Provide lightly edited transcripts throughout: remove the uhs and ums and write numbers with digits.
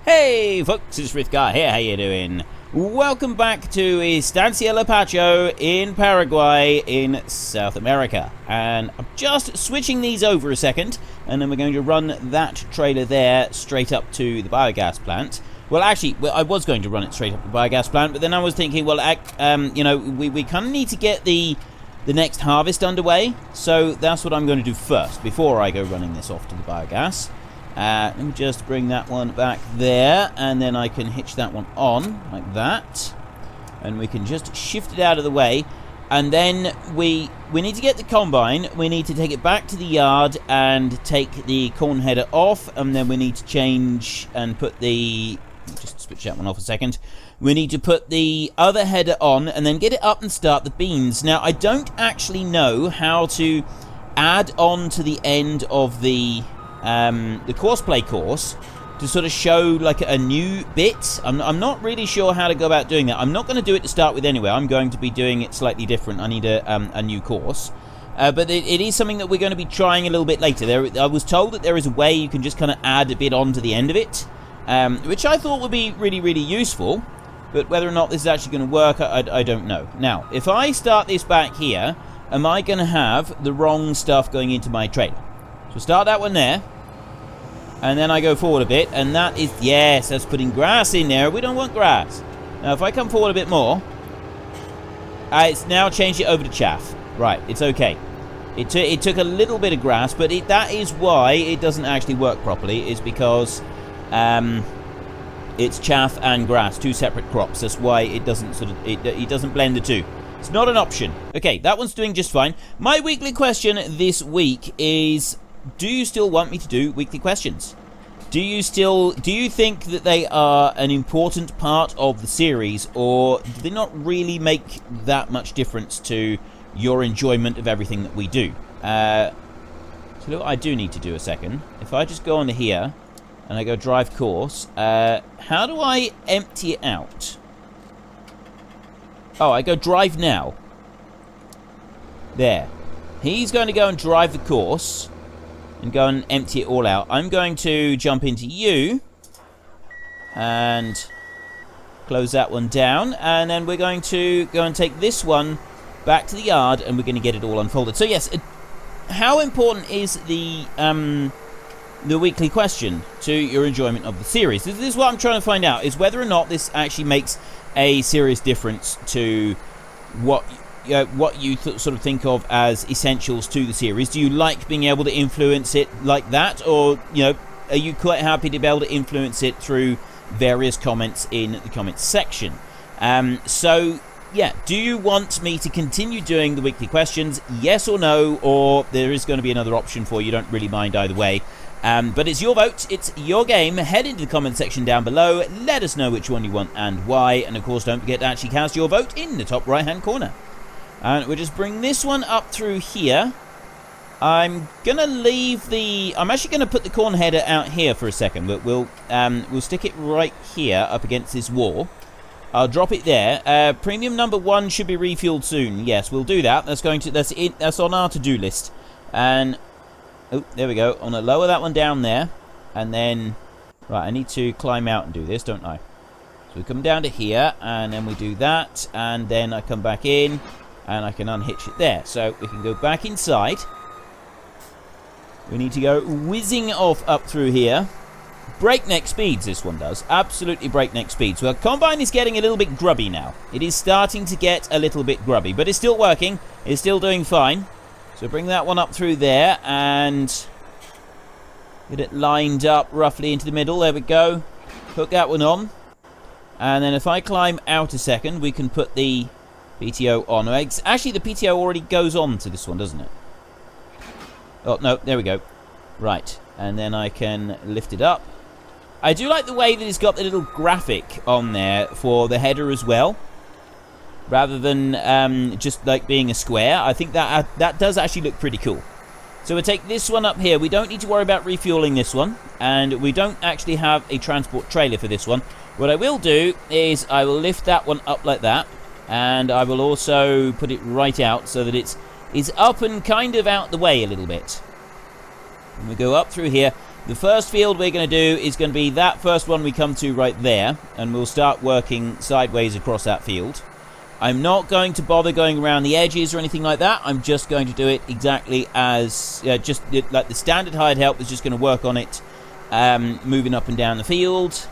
Hey folks, it's Rithgar here, how you doing? Welcome back to Estancia Lapacho in Paraguay in South America. And I'm just switching these over a second, and then we're going to run that trailer there straight up to the biogas plant. Well, actually, I was going to run it straight up to the biogas plant, but then I was thinking, well, you know, we kind of need to get the next harvest underway, so that's what I'm going to do first, before I go running this off to the biogas. Let me just bring that one back there, and then I can hitch that one on, like that. And we can just shift it out of the way. And then we need to get the combine, we need to take it back to the yard and take the corn header off, and then we need to change and put the... just switch that one off a second. We need to put the other header on, and then get it up and start the beans. Now, I don't actually know how to add on to the end of the Courseplay course to sort of show like a new bit. I'm not really sure how to go about doing that. I'm not going to do it to start with anyway. I'm going to be doing it slightly different. I need a new course. But it is something that we're going to be trying a little bit later. I was told that there is a way you can just kind of add a bit onto the end of it, which I thought would be really, really useful. But whether or not this is actually going to work, I don't know. Now, if I start this back here, am I going to have the wrong stuff going into my trailer? So start that one there. And then I go forward a bit, and that is, yes, that's putting grass in there. We don't want grass. Now, if I come forward a bit more, it's now changed it over to chaff. Right, it's okay. It took a little bit of grass, but that is why it doesn't actually work properly, is because it's chaff and grass, two separate crops. That's why it doesn't it doesn't blend the two. It's not an option. Okay, that one's doing just fine. My weekly question this week is, do you still want me to do weekly questions? Do you think that they are an important part of the series, or do they not really make that much difference to your enjoyment of everything that we do? So what I do need to do a second. If I just go onto here and I go drive course, how do I empty it out? Oh, I go drive now. There. He's going to go and drive the course and go and empty it all out. I'm going to jump into you and close that one down, and then we're going to go and take this one back to the yard, and we're going to get it all unfolded. So yes, how important is the weekly question to your enjoyment of the series? This is what I'm trying to find out, is whether or not this actually makes a serious difference to what you sort of think of as essentials to the series. Do you like being able to influence it like that, or are you quite happy to be able to influence it through various comments in the comments section? So yeah, do you want me to continue doing the weekly questions, yes or no, or there is going to be another option for you? Don't really mind either way. But it's your vote, it's your game. Head into the comment section down below, let us know which one you want and why, and of course don't forget to actually cast your vote in the top right hand corner. And we'll just bring this one up through here. I'm gonna leave I'm actually gonna put the corn header out here for a second, but we'll stick it right here up against this wall. I'll drop it there. Premium number 1 should be refueled soon. Yes, we'll do that. That's on our to-do list. And oh, there we go. I'm gonna lower that one down there, and then right, I need to climb out and do this, don't I? So we come down to here, and then we do that, and then I come back in. And I can unhitch it there. So we can go back inside. We need to go whizzing off up through here. Breakneck speeds, this one does. Absolutely breakneck speeds. Well, Combine is getting a little bit grubby now. It is starting to get a little bit grubby. But it's still working. It's still doing fine. So bring that one up through there. And get it lined up roughly into the middle. There we go. Hook that one on. And then if I climb out a second, we can put the PTO on. Actually, the PTO already goes on to this one, doesn't it? Oh, no, there we go. Right, and then I can lift it up. I do like the way that it's got the little graphic on there for the header as well, rather than just like being a square. I think that does actually look pretty cool. So we'll take this one up here. We don't need to worry about refueling this one, and we don't actually have a transport trailer for this one. What I will do is I will lift that one up like that. And I will also put it right out so that it's up and kind of out the way a little bit. And we go up through here. The first field we're going to do is going to be that first one we come to right there, and we'll start working sideways across that field. I'm not going to bother going around the edges or anything like that. I'm just going to do it exactly as like the standard hired help is just going to work on it, moving up and down the field.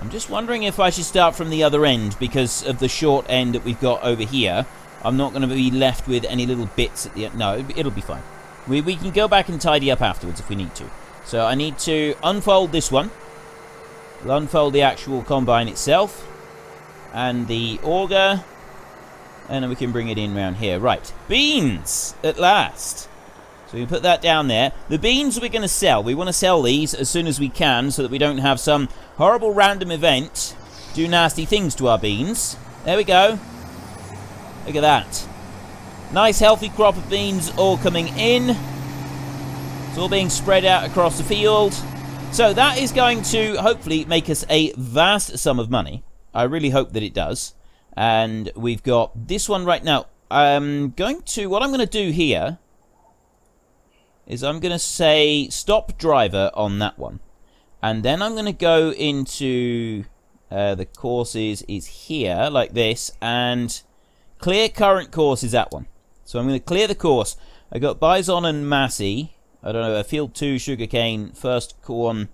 I'm just wondering if I should start from the other end because of the short end that we've got over here. I'm not going to be left with any little bits at the end. No, it'll be fine. We can go back and tidy up afterwards if we need to. So I need to unfold this one. We'll unfold the actual combine itself. And the auger. And then we can bring it in around here. Right. Beans! At last. So we put that down there. The beans we're going to sell. We want to sell these as soon as we can so that we don't have some horrible random event do nasty things to our beans. There we go. Look at that. Nice healthy crop of beans all coming in. It's all being spread out across the field. So that is going to hopefully make us a vast sum of money. I really hope that it does. And we've got this one right now. What I'm going to do here is I'm going to say stop driver on that one. And then I'm going to go into the courses is here like this and clear current course is that one. So I'm going to clear the course. I got Bison and Massey. I don't know, field 2, sugarcane, first corn.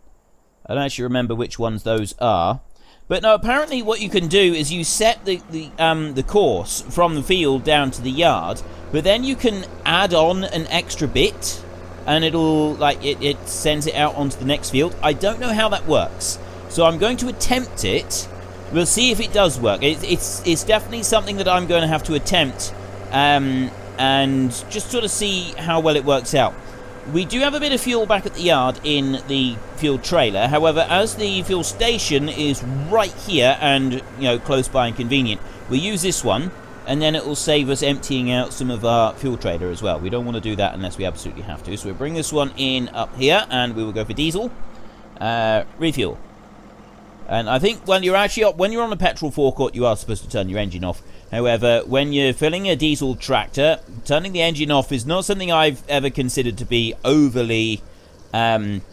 I don't actually remember which ones those are. But no, apparently what you can do is you set the course from the field down to the yard, but then you can add on an extra bit, and it'll, like, it sends it out onto the next field. I don't know how that works, so I'm going to attempt it. We'll see if it does work. It's definitely something that I'm going to have to attempt, and just sort of see how well it works out. We do have a bit of fuel back at the yard in the fuel trailer. However, as the fuel station is right here and, you know, close by and convenient, we'll use this one, and then it will save us emptying out some of our fuel trailer as well. We don't want to do that unless we absolutely have to. So we'll bring this one in up here, and we will go for diesel. Refuel. And I think when you're on a petrol forecourt, you are supposed to turn your engine off. However, when you're filling a diesel tractor, turning the engine off is not something I've ever considered to be overly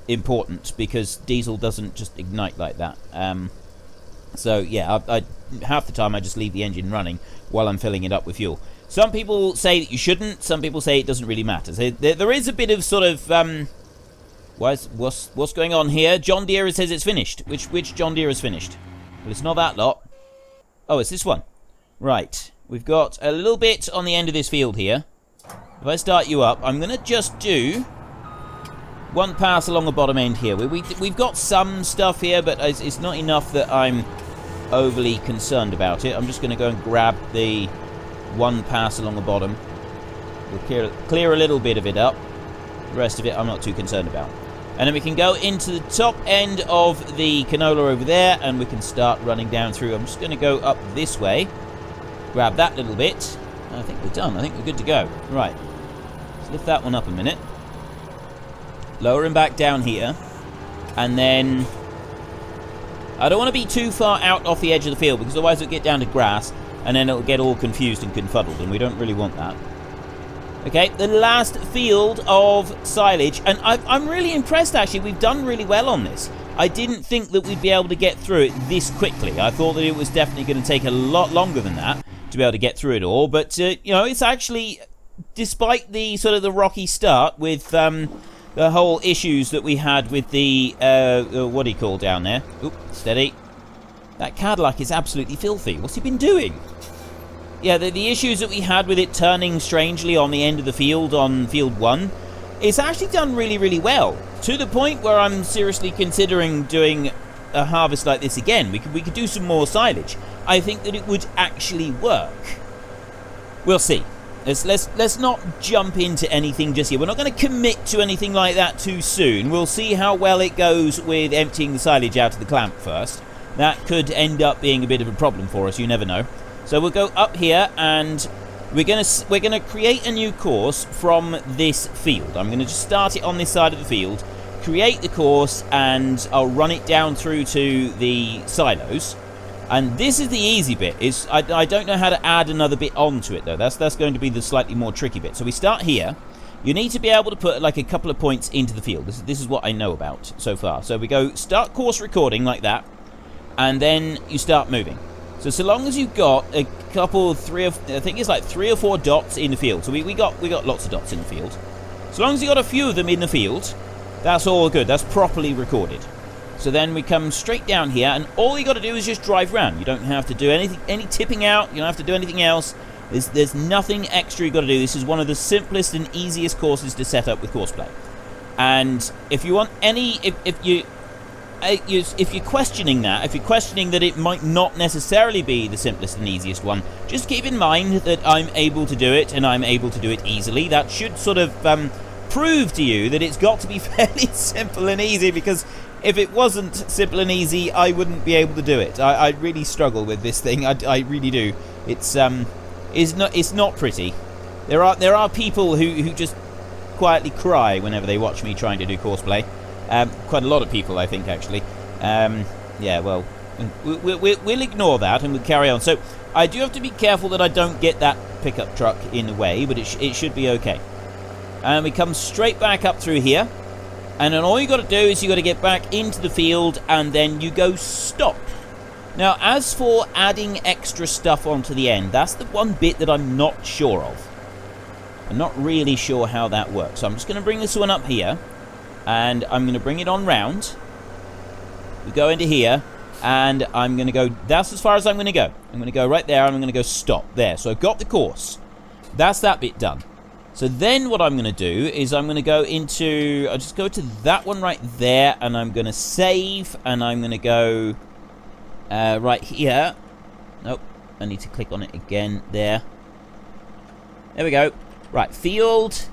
important, because diesel doesn't just ignite like that. So yeah, I half the time I just leave the engine running while I'm filling it up with fuel. Some people say that you shouldn't. Some people say it doesn't really matter. So there is a bit of sort of what's going on here? John Deere says it's finished. Which John Deere is finished? Well, it's not that lot. Oh, it's this one. Right. We've got a little bit on the end of this field here. If I start you up, I'm going to just do one pass along the bottom end here. We've got some stuff here, but it's not enough that I'm overly concerned about it. I'm just going to go and grab the one pass along the bottom. We'll clear a little bit of it up. The rest of it I'm not too concerned about. And then we can go into the top end of the canola over there, and we can start running down through. I'm just going to go up this way. Grab that little bit. I think we're done. I think we're good to go. Right. Let's lift that one up a minute. Lower him back down here. And then I don't want to be too far out off the edge of the field, because otherwise it'll get down to grass, and then it'll get all confused and confuddled, and we don't really want that. Okay, the last field of silage, and I'm really impressed, actually. We've done really well on this. I didn't think that we'd be able to get through it this quickly. I thought that it was definitely going to take a lot longer than that to be able to get through it all, but, you know, it's actually, despite the sort of the rocky start with the whole issues that we had with the, what do you call down there? Oop, steady. That Cadillac is absolutely filthy. What's he been doing? Yeah, the issues that we had with it turning strangely on the end of the field on field 1, it's actually done really, really well. To the point where I'm seriously considering doing a harvest like this again. We could do some more silage. I think that it would actually work. We'll see. Let's not jump into anything just yet. We're not going to commit to anything like that too soon. We'll see how well it goes with emptying the silage out of the clamp first. That could end up being a bit of a problem for us. You never know. So we'll go up here, and we're gonna create a new course from this field. I'm gonna just start it on this side of the field, create the course, and I'll run it down through to the silos. And this is the easy bit. I don't know how to add another bit onto it though. That's going to be the slightly more tricky bit. So we start here. you need to be able to put like a couple of points into the field. This is what I know about so far. So we go start course recording like that, and then you start moving. So long as you've got a couple, I think it's like 3 or 4 dots in the field. So we got lots of dots in the field. So long as you got a few of them in the field, that's all good. That's properly recorded. So then we come straight down here, and all you got to do is just drive around. You don't have to do any tipping out. You don't have to do anything else. There's nothing extra you got to do. This is one of the simplest and easiest courses to set up with Courseplay. And if you want any, if you're questioning that, if you're questioning that it might not necessarily be the simplest and easiest one, just keep in mind that I'm able to do it, and I'm able to do it easily. That should sort of prove to you that it's got to be fairly simple and easy, because if it wasn't simple and easy, I wouldn't be able to do it. I really struggle with this thing. I really do. It's not pretty. There are people who just quietly cry whenever they watch me trying to do Courseplay. Quite a lot of people, I think, actually. Yeah, well, we'll ignore that and we'll carry on. So I do have to be careful that I don't get that pickup truck in the way, but it should be okay. And we come straight back up through here, and then all you got to do is you got to get back into the field, and then you go stop. Now, as for adding extra stuff onto the end, that's the one bit that I'm not sure of. I'm not really sure how that works. So I'm just going to bring this one up here, and I'm going to bring it on round. We go into here, and I'm going to go, that's as far as I'm going to go. I'm going to go right there, and I'm going to go stop there. So I've got the course. That's that bit done. So then what I'm going to do is I'm going to go into, I'll just go to that one right there, and I'm going to save, and I'm going to go right here. Nope, I need to click on it again there. There we go. Right, field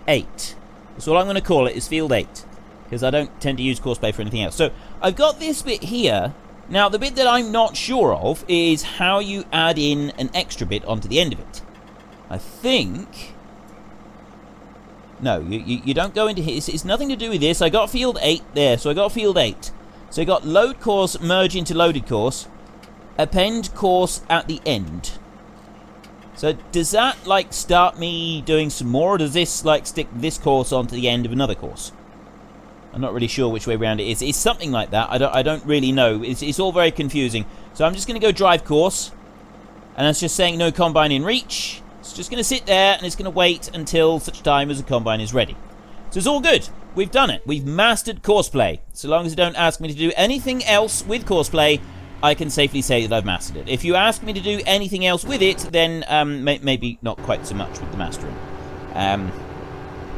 8. That's all I'm going to call it, is field 8, because I don't tend to use Courseplay for anything else. So I've got this bit here. Now, the bit that I'm not sure of is how you add in an extra bit onto the end of it. I think... No, you don't go into here. It's nothing to do with this. I got field 8 there, so I got field 8. So I got load course, merge into loaded course, append course at the end. So does that, like, start me doing some more, or does this, like, stick this course onto the end of another course? I'm not really sure which way around it is. It's something like that. I don't really know. It's all very confusing. So I'm just going to go drive course, and that's just saying no combine in reach. It's just going to sit there, and it's going to wait until such time as the combine is ready. So it's all good. We've done it. We've mastered Courseplay. So long as you don't ask me to do anything else with Courseplay, I can safely say that I've mastered it. If you ask me to do anything else with it, then maybe not quite so much with the mastering.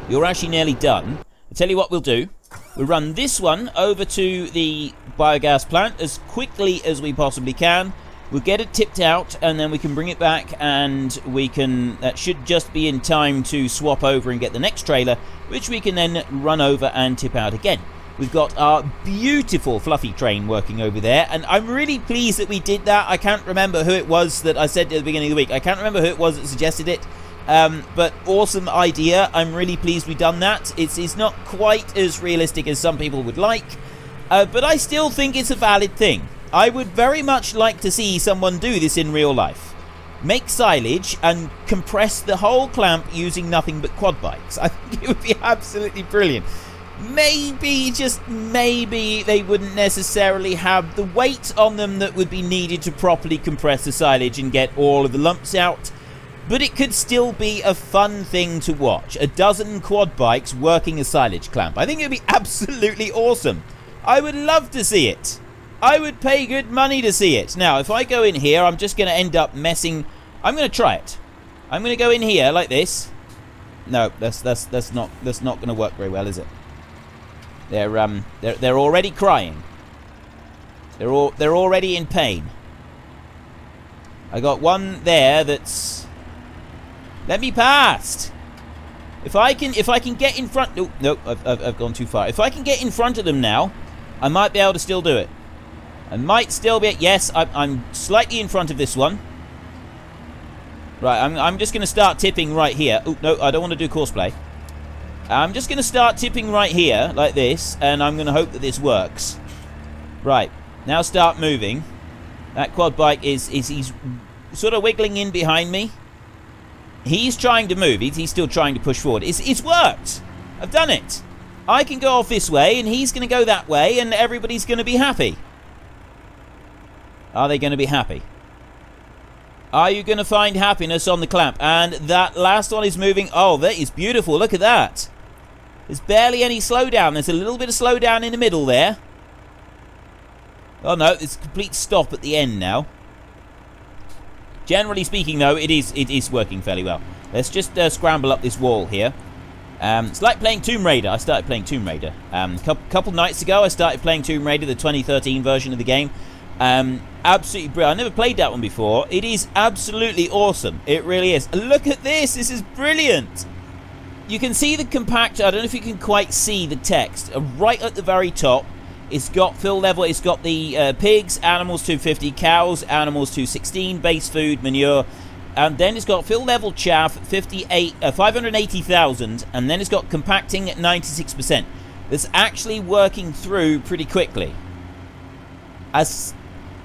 You're actually nearly done. I'll tell you what we'll do. We'll run this one over to the biogas plant as quickly as we possibly can. We'll get it tipped out, and then we can bring it back, and we can... That should just be in time to swap over and get the next trailer, which we can then run over and tip out again. We've got our beautiful fluffy train working over there, and I'm really pleased that we did that. I can't remember who it was that I said at the beginning of the week. I can't remember who it was that suggested it, but awesome idea. I'm really pleased we've done that. It's not quite as realistic as some people would like, but I still think it's a valid thing. I would very much like to see someone do this in real life. Make silage and compress the whole clamp using nothing but quad bikes. I think it would be absolutely brilliant. Maybe, just maybe, they wouldn't necessarily have the weight on them that would be needed to properly compress the silage and get all of the lumps out. But it could still be a fun thing to watch. A dozen quad bikes working a silage clamp. I think it would be absolutely awesome. I would love to see it. I would pay good money to see it. Now, if I go in here, I'm just going to end up messing... I'm going to try it. I'm going to go in here like this. No, that's not going to work very well, is it? They're already crying. They're already in pain. I got one there that's... Let me past. If I can get in front... Oh, no, I've gone too far. If I can get in front of them now, I might be able to still do it. I might still be... Yes, I'm slightly in front of this one. Right, I'm just going to start tipping right here. Oh, no, I don't want to do Courseplay. I'm just going to start tipping right here, like this, and I'm going to hope that this works. Right, now start moving. That quad bike he's sort of wiggling in behind me. He's trying to move. He's still trying to push forward. It's worked. I've done it. I can go off this way, and he's going to go that way, and everybody's going to be happy. Are they going to be happy? Are you going to find happiness on the clamp? And that last one is moving. Oh, that is beautiful. Look at that. There's barely any slowdown. There's a little bit of slowdown in the middle there. Oh, no. It's a complete stop at the end now. Generally speaking, though, it is working fairly well. Let's just scramble up this wall here. It's like playing Tomb Raider. I started playing Tomb Raider. Couple nights ago, I started playing Tomb Raider, the 2013 version of the game. Absolutely brilliant. I never played that one before. It is absolutely awesome. It really is. Look at this. This is brilliant. You can see the compactor. I don't know if you can quite see the text. Right at the very top, it's got fill level. It's got the pigs, animals 250, cows, animals 216, base food, manure. And then it's got fill level chaff 580,000. And then it's got compacting at 96%. That's actually working through pretty quickly. As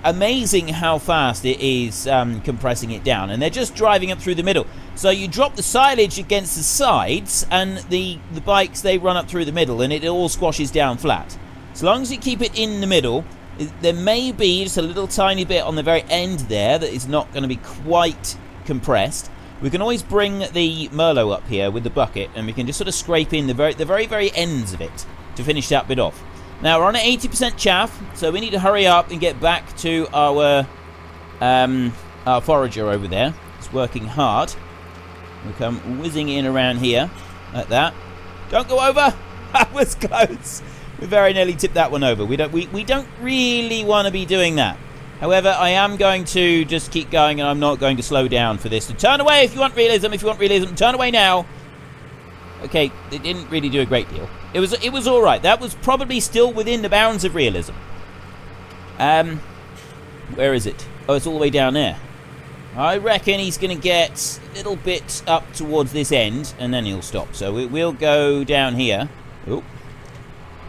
amazing how fast it is compressing it down, and they're just driving up through the middle. So you drop the silage against the sides, and the bikes, they run up through the middle, and it all squashes down flat. As long as you keep it in the middle, there may be just a little tiny bit on the very end there that is not going to be quite compressed. We can always bring the Merlot up here with the bucket, and we can just sort of scrape in the very ends of it to finish that bit off. Now, we're on at 80% chaff, so we need to hurry up and get back to our forager over there. It's working hard. We'll come whizzing in around here, like that. Don't go over! That was close! We very nearly tipped that one over. We don't really want to be doing that. However, I am going to just keep going, and I'm not going to slow down for this. So turn away if you want realism. If you want realism, turn away now. Okay, it didn't really do a great deal. It was all right. That was probably still within the bounds of realism. Where is it? Oh, it's all the way down there. I reckon he's going to get a little bit up towards this end, and then he'll stop. So we'll go down here. Oh.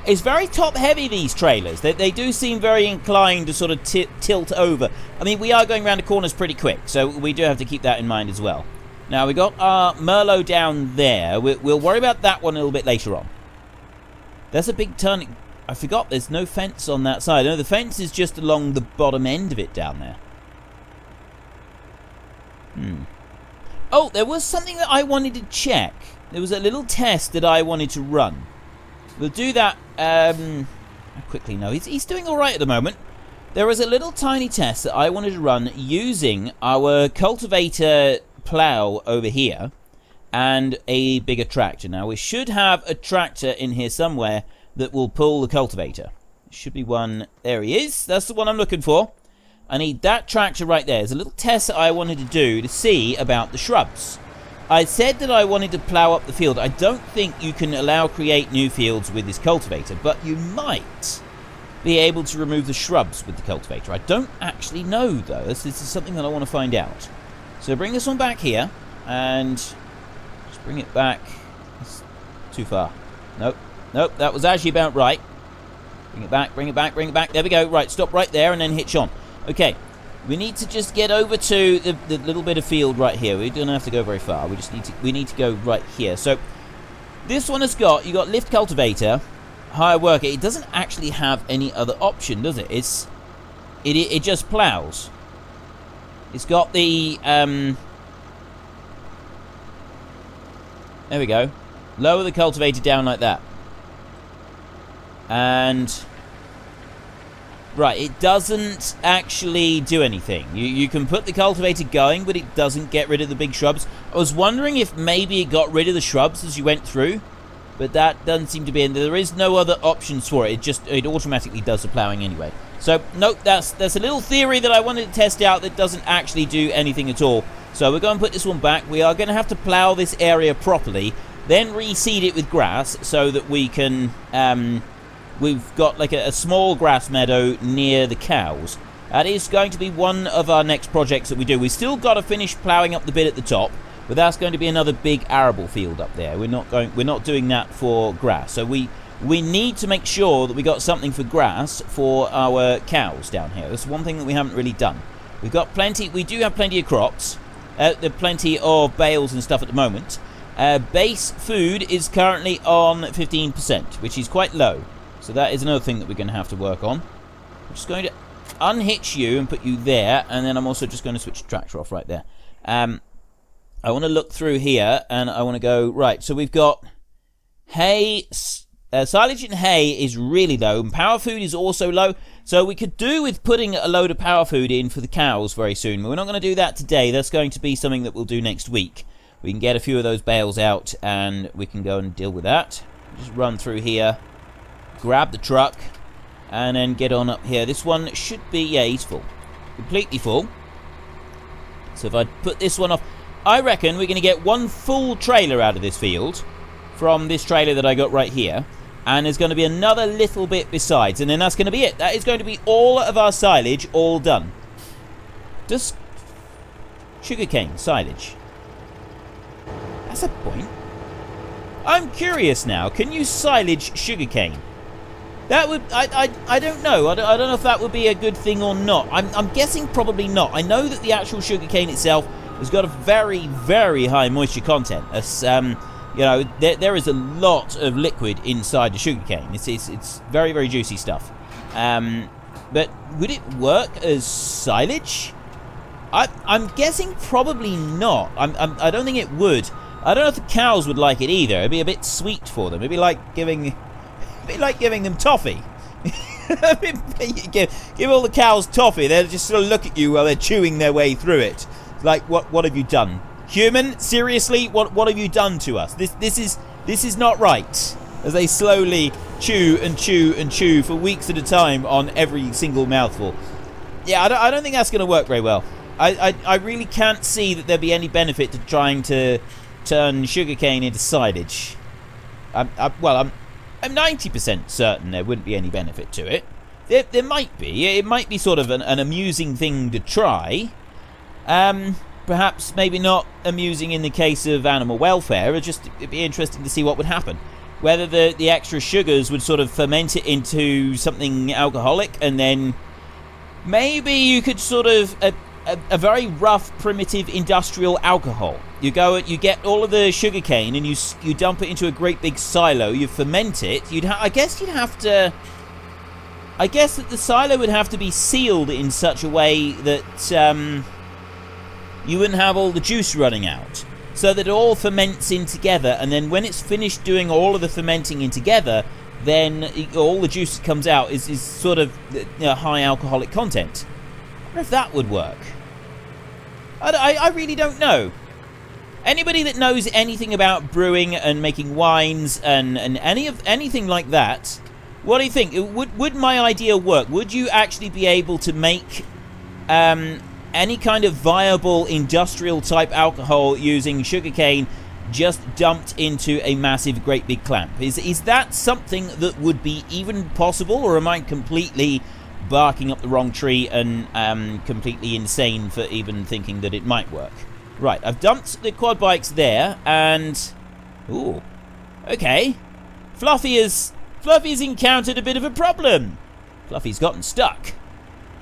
It's very top-heavy, these trailers. They do seem very inclined to sort of tilt over. I mean, we are going around the corners pretty quick, so we do have to keep that in mind as well. Now, we got our Merlot down there. We'll worry about that one a little bit later on. There's a big turning. I forgot there's no fence on that side. No, the fence is just along the bottom end of it down there. Oh, there was something that I wanted to check. There was a little test that I wanted to run. We'll do that. I quickly know. He's doing all right at the moment. There was a little tiny test that I wanted to run using our cultivator plow over here and a bigger tractor. Now, we should have a tractor in here somewhere that will pull the cultivator. Should be one. There he is. That's the one I'm looking for. I need that tractor right there. There's a little test that I wanted to do to see about the shrubs. I said that I wanted to plow up the field. I don't think you can create new fields with this cultivator, but you might be able to remove the shrubs with the cultivator. I don't actually know, though. This is something that I want to find out. So bring this one back here, and just bring it back. It's too far. Nope. Nope, that was actually about right. Bring it back, bring it back, bring it back. There we go. Right, stop right there and then hitch on. Okay, we need to just get over to the little bit of field right here. We don't have to go very far. We need to go right here. So this one has got, you got lift cultivator, hire worker. It doesn't actually have any other option, does it? It just plows. It's got the there we go. Lower the cultivator down like that. And right, it doesn't actually do anything. You can put the cultivator going, but it doesn't get rid of the big shrubs. I was wondering if maybe it got rid of the shrubs as you went through, but that doesn't seem to be in there. There is no other options for it. It automatically does the plowing anyway. So nope, that's a little theory that I wanted to test out that doesn't actually do anything at all. So we're going to put this one back. We are going to have to plow this area properly, then reseed it with grass so that we can we've got like a small grass meadow near the cows. That is going to be one of our next projects that we do. We've still got to finish ploughing up the bit at the top, but that's going to be another big arable field up there. We're not doing that for grass. So we need to make sure that we got something for grass for our cows down here. That's one thing that we haven't really done. We do have plenty of crops, plenty of bales and stuff at the moment. Base food is currently on 15%, which is quite low. So that is another thing that we're going to have to work on. I'm just going to unhitch you and put you there, and then I'm also just going to switch the tractor off right there. I want to look through here, and I want to go, right, so we've got hay, silage and hay is really low, and power food is also low, so we could do with putting a load of power food in for the cows very soon. We're not going to do that today. That's going to be something that we'll do next week. We can get a few of those bales out, and we can go and deal with that. Just run through here, grab the truck, and then get on up here. This one should be, yeah, he's full. Completely full. So if I put this one off, I reckon we're going to get one full trailer out of this field from this trailer that I got right here. And there's going to be another little bit besides. And then that's going to be it. That is going to be all of our silage all done. Does sugarcane silage? That's a point. I'm curious now. Can you silage sugarcane? That would, I don't know. I don't know if that would be a good thing or not. I'm guessing probably not. I know that the actual sugarcane itself has got a very, very high moisture content. As, you know, there is a lot of liquid inside the sugarcane. It's very, very juicy stuff. But would it work as silage? I'm guessing probably not. I don't think it would. I don't know if the cows would like it either. It'd be a bit sweet for them. It'd be like giving them toffee. give all the cows toffee. They'll just sort of look at you while they're chewing their way through it. Like, what have you done? Human, seriously, what have you done to us? This is not right. As they slowly chew and chew and chew for weeks at a time on every single mouthful. Yeah, I don't think that's going to work very well. I really can't see that there'd be any benefit to trying to turn sugarcane into silage. I'm 90% certain there wouldn't be any benefit to it. There might be. It might be sort of an amusing thing to try. Perhaps maybe not amusing in the case of animal welfare. It'd be interesting to see what would happen. Whether the extra sugars would sort of ferment it into something alcoholic, and then maybe you could sort of a very rough, primitive industrial alcohol. You get all of the sugarcane and you dump it into a great big silo. You ferment it. I guess that the silo would have to be sealed in such a way that you wouldn't have all the juice running out, so that it all ferments in together, and then when it's finished doing all of the fermenting in together, then all the juice that comes out is sort of high alcoholic content. I wonder if that would work. I really don't know. Anybody that knows anything about brewing and making wines and anything like that, what do you think? Would my idea work? Would you actually be able to make any kind of viable industrial type alcohol using sugarcane just dumped into a massive great big clamp? Is that something that would be even possible, or am I completely barking up the wrong tree and completely insane for even thinking that it might work? Right, I've dumped the quad bikes there, and ooh, okay, Fluffy has encountered a bit of a problem. Fluffy's gotten stuck.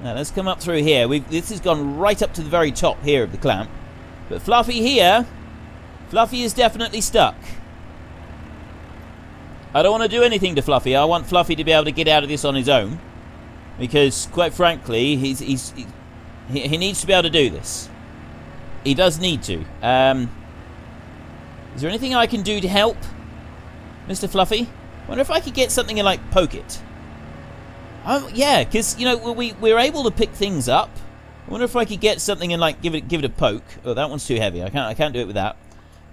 Now let's come up through here. This has gone right up to the very top here of the clamp, but Fluffy is definitely stuck. I don't want to do anything to Fluffy. I want Fluffy to be able to get out of this on his own, because quite frankly, he needs to be able to do this. He does need to. Is there anything I can do to help, Mr. Fluffy? I wonder if I could get something and like poke it. Yeah, because you know we're able to pick things up. I wonder if I could get something and like give it a poke. Oh, that one's too heavy. I can't do it with that.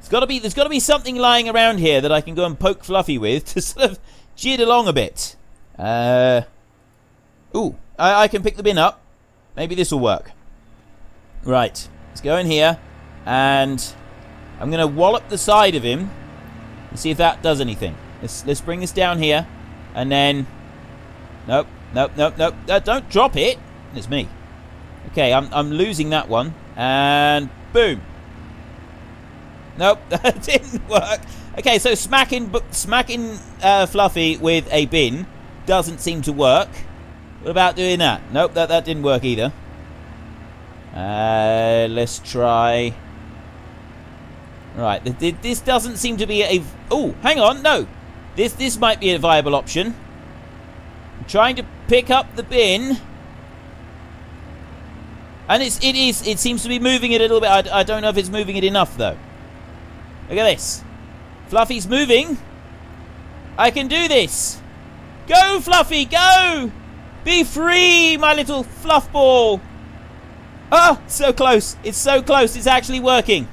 There's got to be something lying around here that I can go and poke Fluffy with to sort of jid along a bit. Ooh, I can pick the bin up. Maybe this will work. Right, let's go in here, and I'm gonna wallop the side of him and see if that does anything. Let's bring this down here, and then nope. Don't drop it. It's me. Okay, I'm losing that one, and boom. Nope, that didn't work. Okay, so smacking Fluffy with a bin doesn't seem to work. What about doing that? Nope, that didn't work either. Let's try Right, this doesn't seem to be a... Oh, hang on, no. This might be a viable option. I'm trying to pick up the bin. And it seems to be moving it a little bit. I don't know if it's moving it enough, though. Look at this. Fluffy's moving. I can do this. Go, Fluffy, go! Be free, my little fluff ball. Oh, so close. It's so close. It's actually working.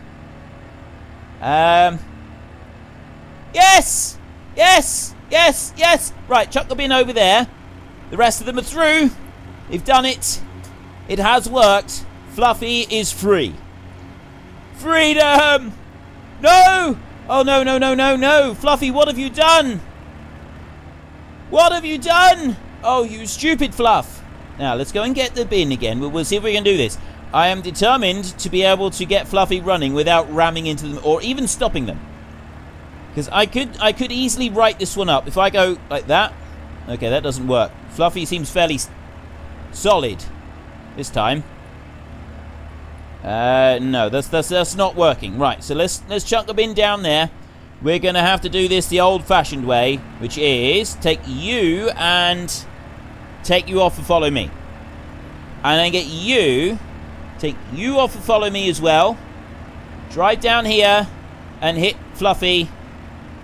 Yes! Yes! Yes! Yes! Right, chuck the bin over there. The rest of them are through. They've done it. It has worked. Fluffy is free. Freedom! No! Oh, no, no, no, no, no. Fluffy, what have you done? What have you done? Oh, you stupid Fluff. Now, let's go and get the bin again. We'll see if we can do this. I am determined to be able to get Fluffy running without ramming into them or even stopping them. Because I could easily write this one up. If I go like that. Okay, that doesn't work. Fluffy seems fairly solid this time. No, that's not working. Right, so let's chuck the bin down there. We're going to have to do this the old-fashioned way, which is take you and take you off and follow me. And then get you, take you off and follow me as well. Drive down here and hit Fluffy.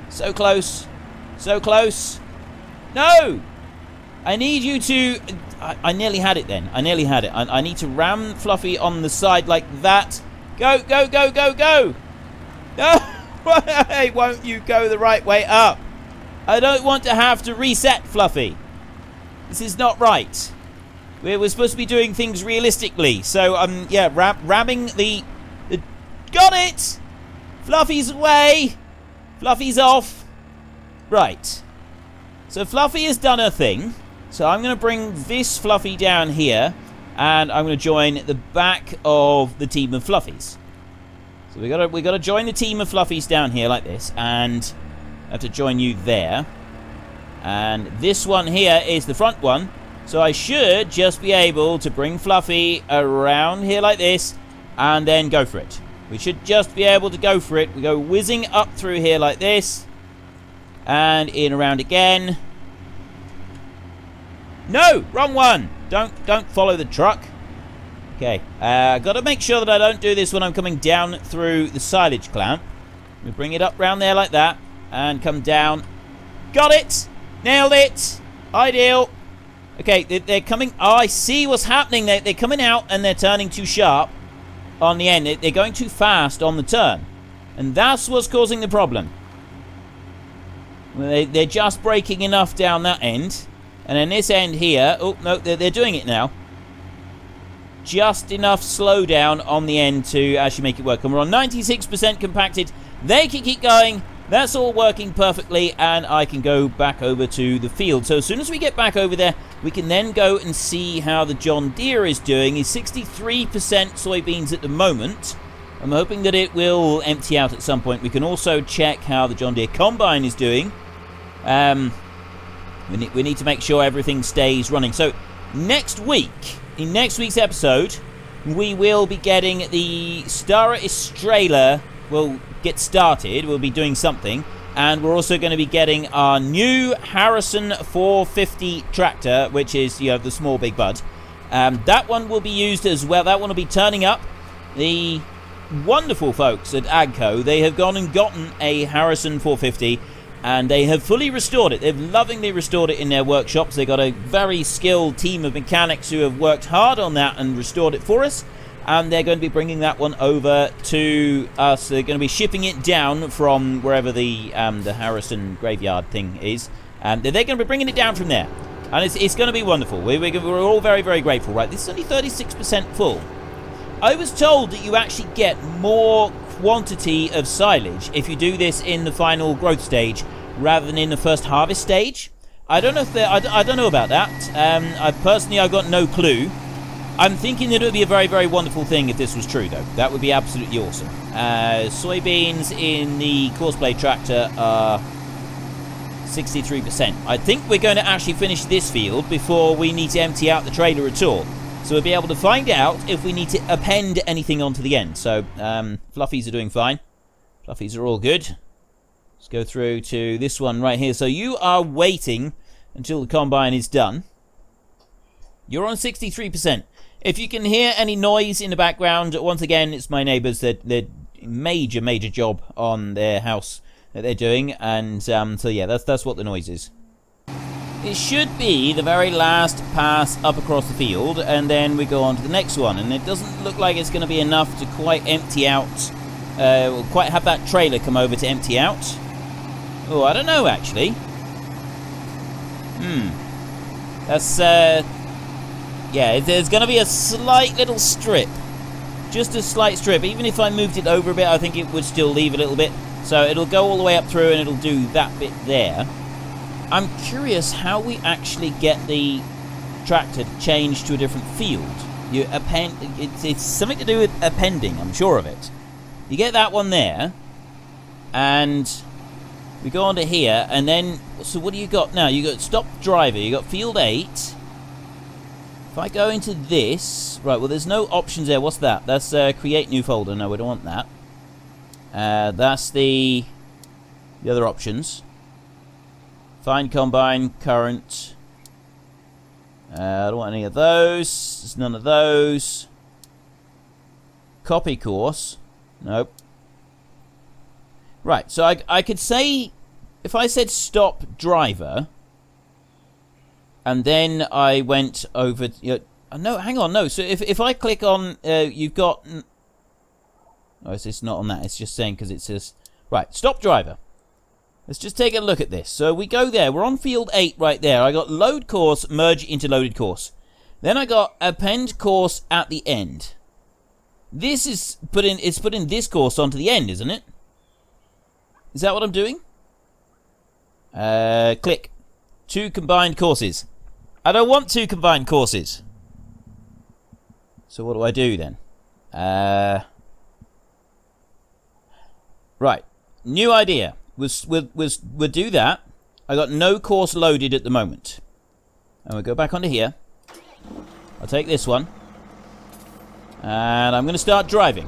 So close. So close. No! I need you to... I nearly had it then. I nearly had it. I need to ram Fluffy on the side like that. Go, go, go, go, go! No! Why won't you go the right way up? I don't want to have to reset Fluffy. This is not right. We're supposed to be doing things realistically. So, yeah, ramming the... Got it! Fluffy's away! Fluffy's off. Right. So Fluffy has done her thing. So I'm going to bring this Fluffy down here. And I'm going to join the back of the team of Fluffies. So we got to join the team of Fluffies down here like this. And I have to join you there. And this one here is the front one. So I should just be able to bring Fluffy around here like this. And then go for it. We should just be able to go for it. We go whizzing up through here like this. And in around again. No! Wrong one! Don't follow the truck. Okay. Got to make sure that I don't do this when I'm coming down through the silage clamp. We bring it up round there like that. And come down. Got it! Nailed it! Ideal. Okay, they're coming... Oh, I see what's happening. They're coming out and they're turning too sharp on the end. They're going too fast on the turn. And that's what's causing the problem. They're just braking enough down that end. And then this end here... Oh, no, they're doing it now. Just enough slowdown on the end to actually make it work. And we're on 96% compacted. They can keep going. That's all working perfectly. And I can go back over to the field. So as soon as we get back over there, we can then go and see how the John Deere is doing. He's 63% soybeans at the moment. I'm hoping that it will empty out at some point. We can also check how the John Deere Combine is doing. We need to make sure everything stays running. So next week, in next week's episode, we will be getting the Stara Estrella. We'll get started. We'll be doing something. And we're also going to be getting our new Harrison 450 tractor, which is, you know, the small big bud. That one will be used as well. That one will be turning up. The wonderful folks at AGCO, they have gone and gotten a Harrison 450. And they have fully restored it. They've lovingly restored it in their workshops. They've got a very skilled team of mechanics who have worked hard on that and restored it for us. And they're going to be bringing that one over to us. They're going to be shipping it down from wherever the Harrison graveyard thing is. They're going to be bringing it down from there. And it's going to be wonderful. We're all very, very grateful. Right, this is only 36% full. I was told that you actually get more quantity of silage if you do this in the final growth stage rather than in the first harvest stage. I don't know if I don't know about that. I've got no clue. I'm thinking that it would be a very, very wonderful thing if this was true, though. That would be absolutely awesome. Soybeans in the Courseplay tractor are 63%. I think we're going to actually finish this field before we need to empty out the trailer at all. So we'll be able to find out if we need to append anything onto the end. So, Fluffies are doing fine. Fluffies are all good. Let's go through to this one right here. So you are waiting until the combine is done. You're on 63%. If you can hear any noise in the background, once again, it's my neighbours. They're major job on their house that they're doing. And so yeah, that's what the noise is. It should be the very last pass up across the field, and then we go on to the next one. And it doesn't look like it's going to be enough to quite empty out, quite have that trailer come over to empty out. Oh, I don't know, actually. That's, yeah, there's going to be a slight little strip. Just a slight strip. Even if I moved it over a bit, I think it would still leave a little bit. So it'll go all the way up through, and it'll do that bit there. I'm curious how we actually get the tractor to change to a different field. You append. It's something to do with appending, I'm sure of it. You get that one there, and we go on to here, and then, so what do you got now? You got stop driver, you got field 8. If I go into this, right, well, there's no options there. What's that? That's create new folder. No, we don't want that. That's the other options. Find combine, current. I don't want any of those. There's none of those. Copy course. Nope. Right, so I could say, if I said stop driver, and then I went over, no, hang on, no. So if I click on, you've got, oh, it's not on that. It's just saying because it says, right, stop driver. Let's just take a look at this. So we go there. We're on field 8 right there. I got load course, merge into loaded course. Then I got append course at the end. This is putting this course onto the end, isn't it? Is that what I'm doing? Click. 2 combined courses. I don't want 2 combined courses. So what do I do then? Right. New idea. We'll do that. I got no course loaded at the moment. And we'll go back onto here. I'll take this one. And I'm going to start driving.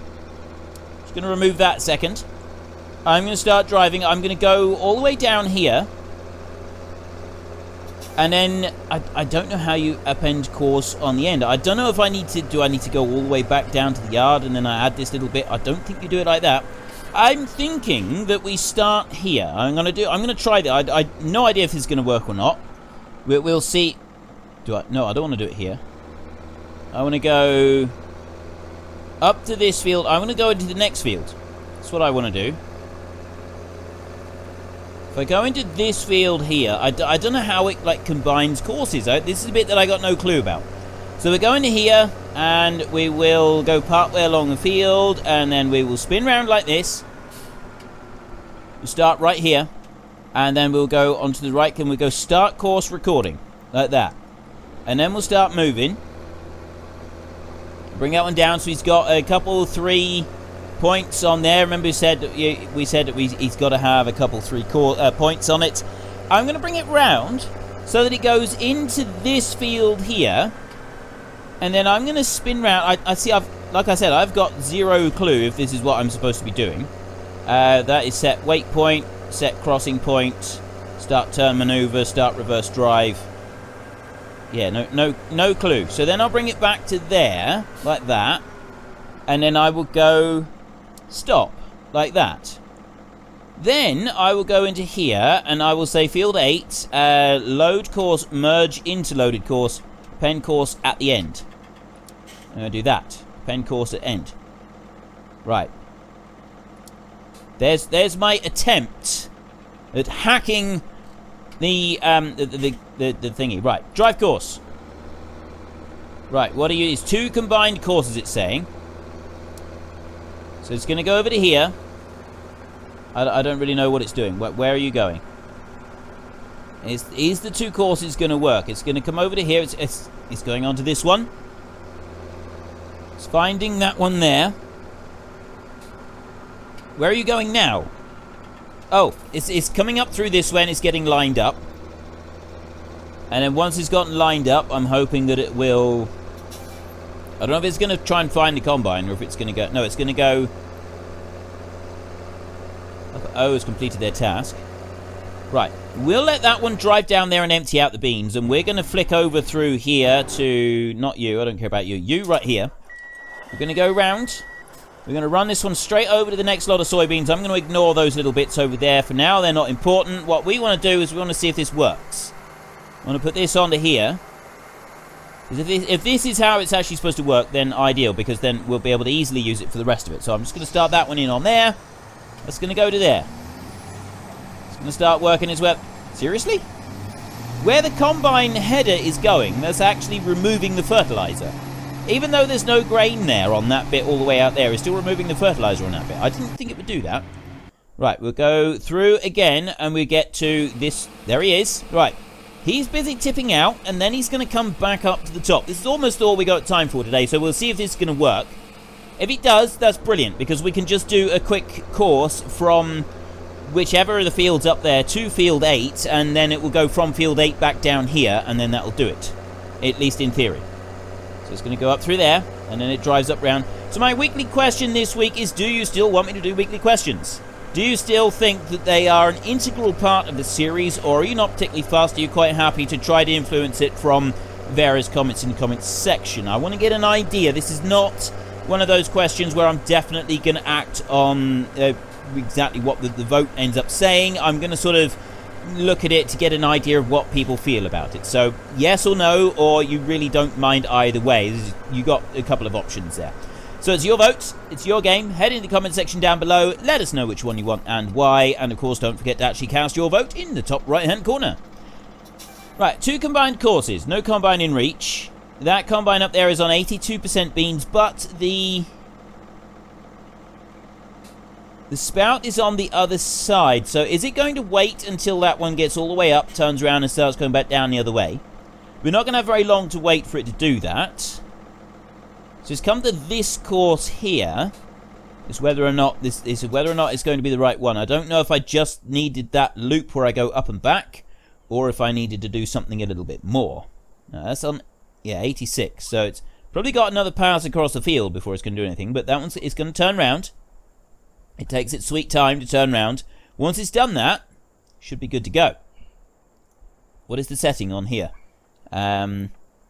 Just going to remove that second. I'm going to start driving. I'm going to go all the way down here. And then, I don't know how you append course on the end. I don't know if I need to, do I need to go all the way back down to the yard and then I add this little bit? I don't think you do it like that. I'm thinking that we start here. I'm going to try that. I no idea if this is going to work or not. We'll see. No, I don't want to do it here. I want to go up to this field. I want to go into the next field. That's what I want to do. If I go into this field here, I don't know how it like combines courses. This is a bit that I got no clue about. So we're going to here, and we will go partway along the field, and then we will spin around like this. We'll start right here, and then we'll go onto the right, and we'll go start course recording, like that. And then we'll start moving. Bring that one down, so he's got a couple, 3 points on there. Remember we said that he's got to have a couple, 3 points on it. I'm going to bring it round, so that it goes into this field here. And then I'm going to spin round. I see, like I said, I've got 0 clue if this is what I'm supposed to be doing. That is set wait point, set crossing point, start turn maneuver, start reverse drive. Yeah, no clue. So then I'll bring it back to there, like that. And then I will go stop, like that. Then I will go into here, and I will say field 8, load course, merge into loaded course, pen course at the end. I'm going to do that. Pen course at end. Right. There's my attempt at hacking the thingy. Right. Drive course. Right. What are you? It's 2 combined courses, it's saying. So it's going to go over to here. I don't really know what it's doing. Where are you going? Is the 2 courses going to work? It's going to come over to here. It's going on to this one. It's finding that one there. Where are you going now? Oh, it's coming up through this way and it's getting lined up. And then once it's gotten lined up, I'm hoping that it will... I don't know if it's going to try and find the combine or if it's going to go... No, it's going to go... O has completed their task. Right, we'll let that one drive down there and empty out the beans, and we're going to flick over through here to... Not you, I don't care about you. You right here. We're going to go round. We're going to run this one straight over to the next lot of soybeans. I'm going to ignore those little bits over there. For now, they're not important. What we want to do is we want to see if this works. I want to put this onto here. If this is how it's actually supposed to work, then ideal, because then we'll be able to easily use it for the rest of it. So I'm just going to start that one in on there. That's going to go to there. It's going to start working its way. Seriously? Where the combine header is going, that's actually removing the fertilizer. Even though there's no grain there on that bit all the way out there, it's still removing the fertilizer on that bit. I didn't think it would do that. Right, we'll go through again, and we get to this. There he is. Right. He's busy tipping out, and then he's going to come back up to the top. This is almost all we got time for today, so we'll see if this is going to work. If it does, that's brilliant, because we can just do a quick course from whichever of the fields up there to field 8, and then it will go from field 8 back down here, and then that'll do it. At least in theory. So it's going to go up through there, and then it drives up round. So my weekly question this week is, do you still want me to do weekly questions? Do you still think that they are an integral part of the series, or are you not particularly fast? Are you quite happy to try to influence it from various comments in the comments section? I want to get an idea. This is not one of those questions where I'm definitely going to act on exactly what the vote ends up saying. I'm going to sort of look at it to get an idea of what people feel about it. So yes or no, or you really don't mind either way. You got a couple of options there. So it's your vote, it's your game. Head in the comment section down below, let us know which one you want and why, and of course don't forget to actually cast your vote in the top right hand corner. Right, 2 combined courses, no combine in reach. That combine up there is on 82% beans, but the spout is on the other side. So is it going to wait until that one gets all the way up, turns around and starts going back down the other way? We're not going to have very long to wait for it to do that. So it's come to this course here. It's whether or not it's going to be the right one. I don't know if I just needed that loop where I go up and back, or if I needed to do something a little bit more. Now, that's on, yeah, 86. So it's probably got another pass across the field before it's going to do anything. But that one's it's going to turn round. It takes its sweet time to turn round. Once it's done that, should be good to go. What is the setting on here?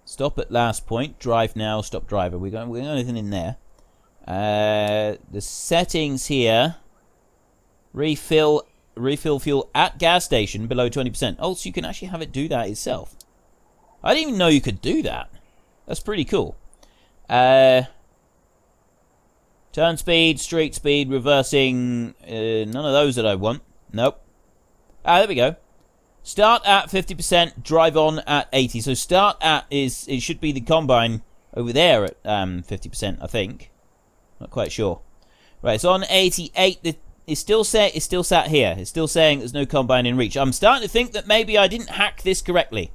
Stop at last point. Drive now. Stop driver. We got anything in there? The settings here. Refill fuel at gas station below 20%. Oh, so you can actually have it do that itself. I didn't even know you could do that. That's pretty cool. Turn speed, street speed, reversing. None of those that I want. Nope. Ah, there we go. Start at 50%, drive on at 80. So start at it should be the combine over there at 50%, I think. Not quite sure. Right, it's on 88. It's still sat here. It's still saying there's no combine in reach. I'm starting to think that maybe I didn't hack this correctly.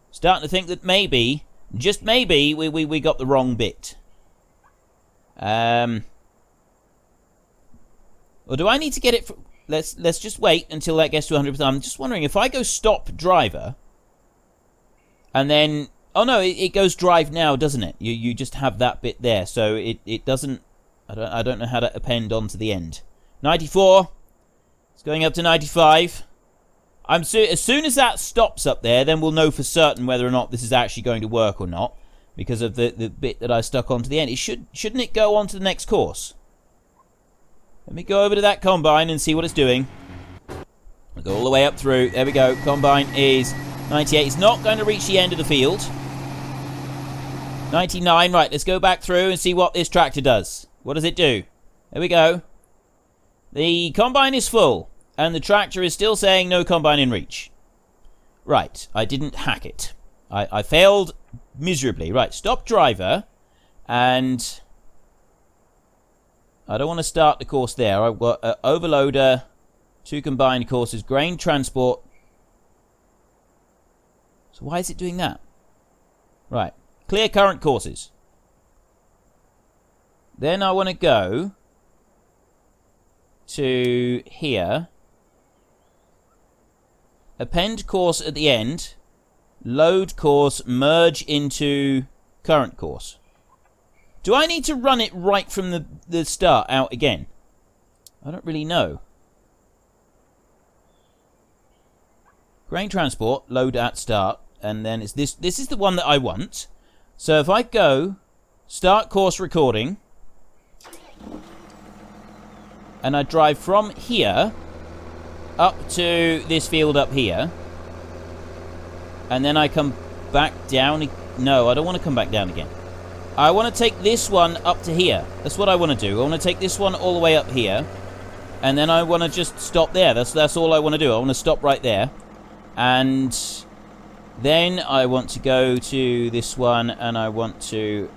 Starting to think that maybe, just maybe, we got the wrong bit. Or do I need to get it from... Let's just wait until that gets to 100%. I'm just wondering, if I go stop driver, and then... Oh no, it goes drive now, doesn't it? You just have that bit there, so it doesn't... I don't know how to append onto the end. 94. It's going up to 95. As soon as that stops up there, then we'll know for certain whether or not this is actually going to work or not, because of the bit that I stuck onto the end. Shouldn't it go on to the next course? Let me go over to that combine and see what it's doing. I'll go all the way up through. There we go. Combine is 98. It's not going to reach the end of the field. 99. Right, let's go back through and see what this tractor does. What does it do? There we go. The combine is full, and the tractor is still saying no combine in reach. Right, I didn't hack it. I failed miserably. Right, stop driver, and... I don't want to start the course there. I've got overloader, 2 combined courses, grain transport. So why is it doing that? Right. Clear current courses. Then I want to go to here. Append course at the end. Load course, merge into current course. Do I need to run it right from the start out again? I don't really know. Grain transport, load at start, and then it's this. This is the one that I want. So if I go, start course recording, and I drive from here up to this field up here, and then I come back down. No, I don't want to come back down again. I want to take this one up to here. That's what I want to do. I want to take this one all the way up here, and then I want to just stop there. That's all I want to do. I want to stop right there, and then I want to go to this one, and I want to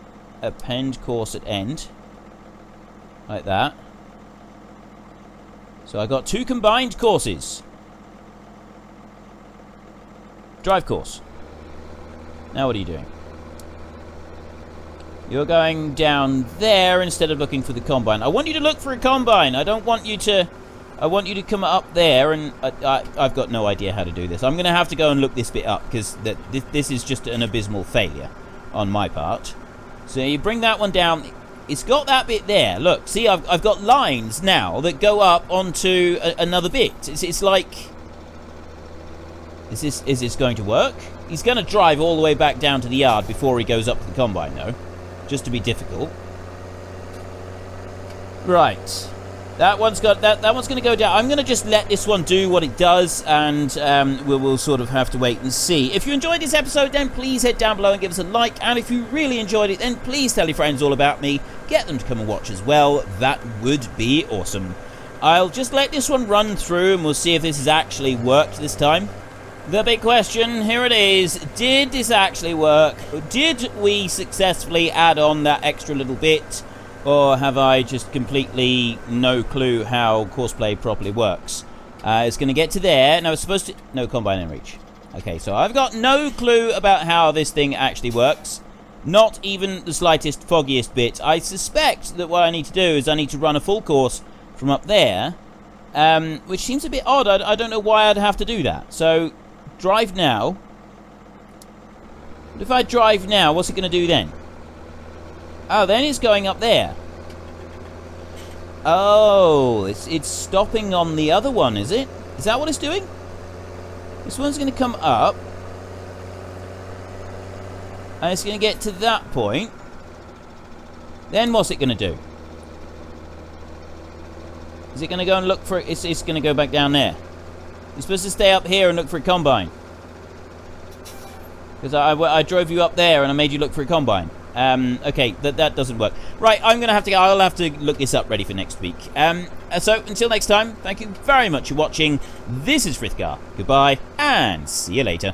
append course at end, like that. So I got 2 combined courses. Drive course. Now what are you doing? You're going down there instead of looking for the combine. I want you to look for a combine. I don't want you to... I want you to come up there, and I've got no idea how to do this. I'm going to have to go and look this bit up, because this is just an abysmal failure on my part. So you bring that one down. It's got that bit there. Look, see, I've got lines now that go up onto another bit. It's like... Is this going to work? He's going to drive all the way back down to the yard before he goes up to the combine, though. Just to be difficult. Right. That one's got that one's going to go down. I'm going to just let this one do what it does, and we'll sort of have to wait and see. If you enjoyed this episode, then please head down below and give us a like. And if you really enjoyed it, then please tell your friends all about me. Get them to come and watch as well. That would be awesome. I'll just let this one run through, and we'll see if this has actually worked this time. The big question, here it is. Did this actually work? Did we successfully add on that extra little bit? Or have I just completely no clue how Courseplay properly works? It's going to get to there. Now it's supposed to... No combine in reach. Okay, so I've got no clue about how this thing actually works. Not even the slightest, foggiest bit. I suspect that what I need to do is I need to run a full course from up there. Which seems a bit odd. I don't know why I'd have to do that. So... Drive now. But if I drive now, what's it going to do then? Oh, then it's going up there. Oh, it's stopping on the other one, is it? Is that what it's doing? This one's going to come up. And it's going to get to that point. Then what's it going to do? Is it going to go and look for it? It's going to go back down there. You're supposed to stay up here and look for a combine. Because I drove you up there and I made you look for a combine. Okay, that doesn't work. Right, I'm going to have to go. I'll have to look this up ready for next week. So, until next time, thank you very much for watching. This is Frithgar. Goodbye, and see you later.